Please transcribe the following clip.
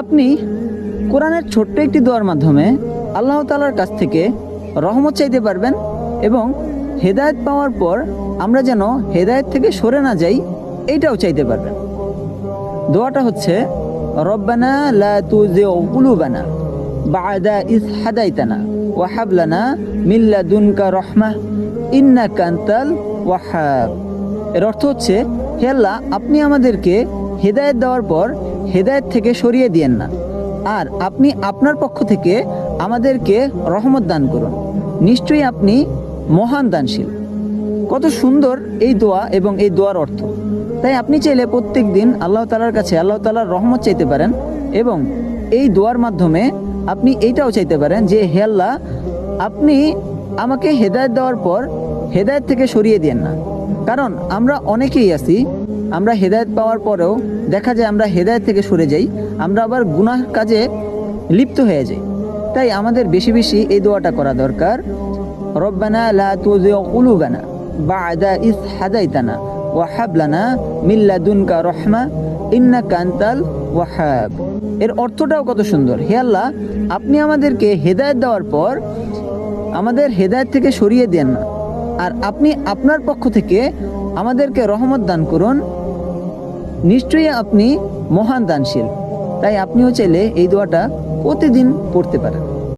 আপনি কোরআনের ছোট্ট একটি দোয়ার মাধ্যমে আল্লাহ তাআলার কাছ থেকে রহমত চাইতে পারবেন এবং হেদায়েত পাওয়ার পর আমরা যেন হেদায়েত থেকে সরে না যাই এইটাও চাইতে পারবেন। দোয়াটা হচ্ছে রব্বানা লা তুযিগ কুলুবানা বা'দা ইয হাদাইতানা ওয়া হাব লানা মিন লাদুনকা রাহমাহ ইন্নাকা আনতাল ওয়াহ্হাব। এর অর্থ হচ্ছে, হে আল্লাহ, আপনি আমাদেরকে হেদায়েত দেওয়ার পর হেদায়েত থেকে সরিয়ে দিয়েন না, আর আপনি আপনার পক্ষ থেকে আমাদেরকে রহমত দান করুন, নিশ্চয়ই আপনি মহান দানশীল। কত সুন্দর এই দোয়া এবং এই দোয়ার অর্থ। তাই আপনি চাইলে প্রত্যেক দিন আল্লাহ তাআলার কাছে আল্লাহ তাআলার রহমত চাইতে পারেন এবং এই দোয়ার মাধ্যমে আপনি এইটাও চাইতে পারেন যে, হে আল্লাহ, আপনি আমাকে হেদায়েত দেওয়ার পর হেদায়েত থেকে সরিয়ে দিয়েন না। কারণ আমরা অনেকেই আছি, আমরা হেদায়েত পাওয়ার পরেও দেখা যায় আমরা হেদায়েত থেকে সরে যাই, আমরা আবার গুনাহ কাজে লিপ্ত হয়ে যাই। তাই আমাদের বেশি বেশি এই দোয়াটা করা দরকার, রব্বানা লা তুযিগ কুলুবানা বা'দা ইয হাদাইতানা ওয়া হাব লানা মিন লাদুনকা রাহমাহ ইন্নাকা আনতাল ওয়াহ্হাব। এর অর্থটাও কত সুন্দর, হে আল্লাহ, আপনি আমাদেরকে হেদায়েত দেওয়ার পর আমাদের হেদায়েত থেকে সরিয়ে দেন না, আর আপনি আপনার পক্ষ থেকে আমাদেরকে রহমত দান করুন, নিশ্চয়ই আপনি মহান দানশীল। তাই আপনিও চাইলে এই দোয়াটা প্রতিদিন পড়তে পারেন।